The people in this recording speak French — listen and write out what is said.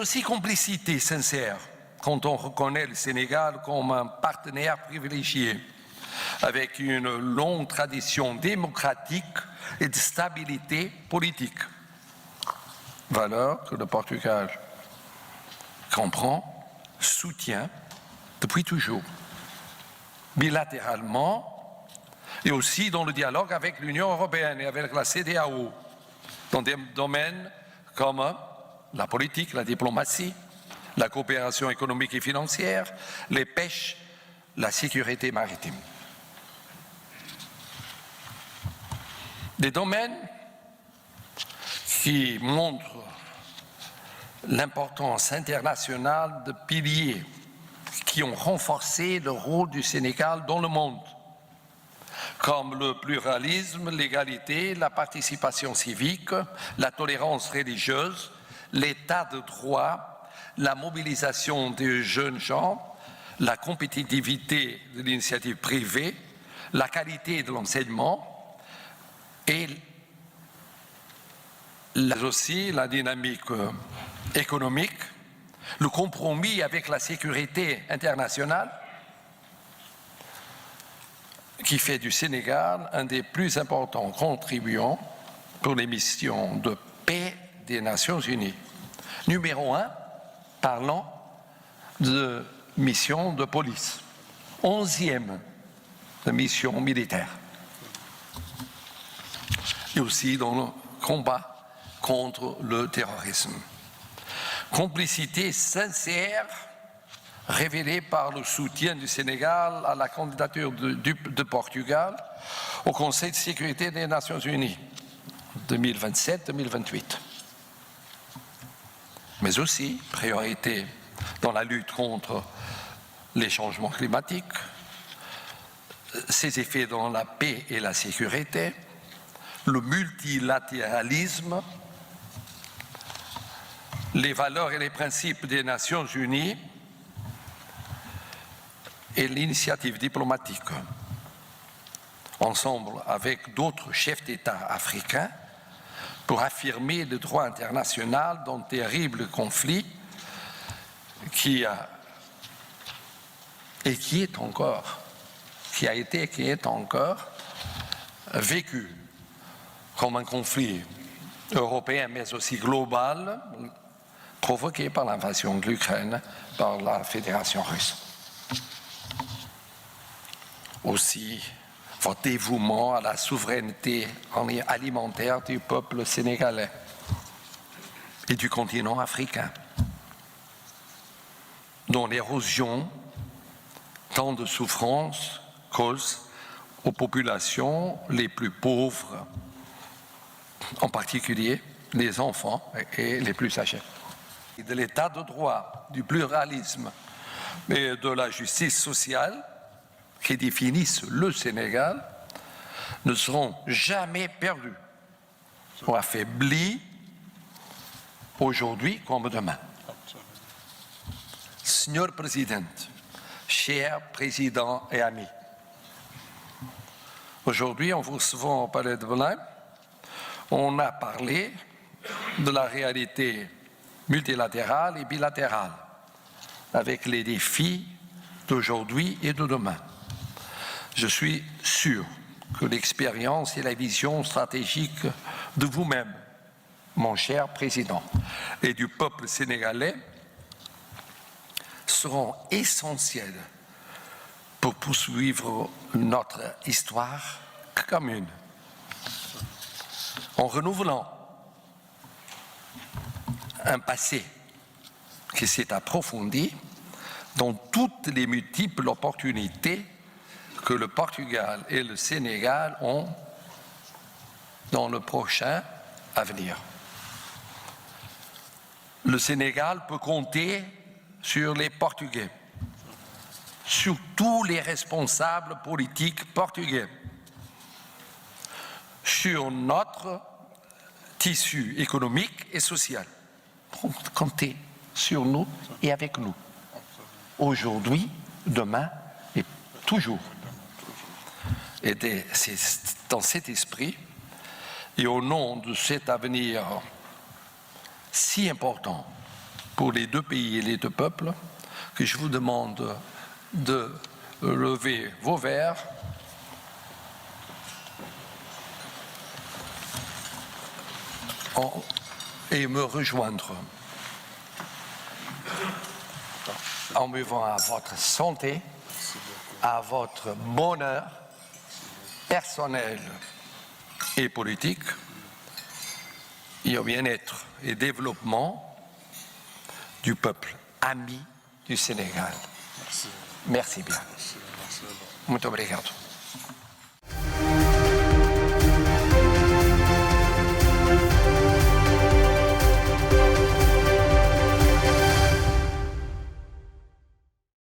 aussi complicité sincère quand on reconnaît le Sénégal comme un partenaire privilégié, avec une longue tradition démocratique et de stabilité politique. Valeur que le Portugal comprend, soutient depuis toujours, bilatéralement et aussi dans le dialogue avec l'Union européenne et avec la CEDEAO, dans des domaines comme la politique, la diplomatie, la coopération économique et financière, les pêches, la sécurité maritime. Des domaines qui montrent l'importance internationale de piliers qui ont renforcé le rôle du Sénégal dans le monde, comme le pluralisme, l'égalité, la participation civique, la tolérance religieuse, l'état de droit, la mobilisation des jeunes gens, la compétitivité de l'initiative privée, la qualité de l'enseignement et aussi la dynamique économique, le compromis avec la sécurité internationale qui fait du Sénégal un des plus importants contribuants pour les missions de paix des Nations Unies. Numéro 1, parlant de mission de police. 11e de mission militaire. Et aussi dans le combat contre le terrorisme. Complicité sincère révélée par le soutien du Sénégal à la candidature de Portugal au Conseil de sécurité des Nations Unies 2027-2028. Mais aussi priorité dans la lutte contre les changements climatiques, ses effets dans la paix et la sécurité, le multilatéralisme, les valeurs et les principes des Nations Unies et l'initiative diplomatique, ensemble avec d'autres chefs d'État africains, pour affirmer le droit international dans de terribles conflits qui a été et qui est encore vécu comme un conflit européen mais aussi global, provoqué par l'invasion de l'Ukraine par la Fédération russe. Aussi, votre dévouement à la souveraineté alimentaire du peuple sénégalais et du continent africain, dont l'érosion tant de souffrances cause aux populations les plus pauvres, en particulier les enfants et les plus âgés. De l'état de droit, du pluralisme et de la justice sociale qui définissent le Sénégal ne seront jamais perdus ou affaiblis aujourd'hui comme demain. Senhor Presidente, chers présidents et amis, aujourd'hui, en vous recevant au Palais de Belém, on a parlé de la réalité multilatérale et bilatérale, avec les défis d'aujourd'hui et de demain. Je suis sûr que l'expérience et la vision stratégique de vous-même, mon cher président, et du peuple sénégalais seront essentielles pour poursuivre notre histoire commune, en renouvelant un passé qui s'est approfondi dans toutes les multiples opportunités que le Portugal et le Sénégal ont dans le prochain avenir. Le Sénégal peut compter sur les Portugais, sur tous les responsables politiques portugais, sur notre tissu économique et social. Comptez sur nous et avec nous, aujourd'hui, demain et toujours. Et c'est dans cet esprit et au nom de cet avenir si important pour les deux pays et les deux peuples que je vous demande de lever vos verres et me rejoindre en buvant à votre santé, à votre bonheur personnel et politique et au bien-être et développement du peuple ami du Sénégal. Merci bien. Muito obrigado.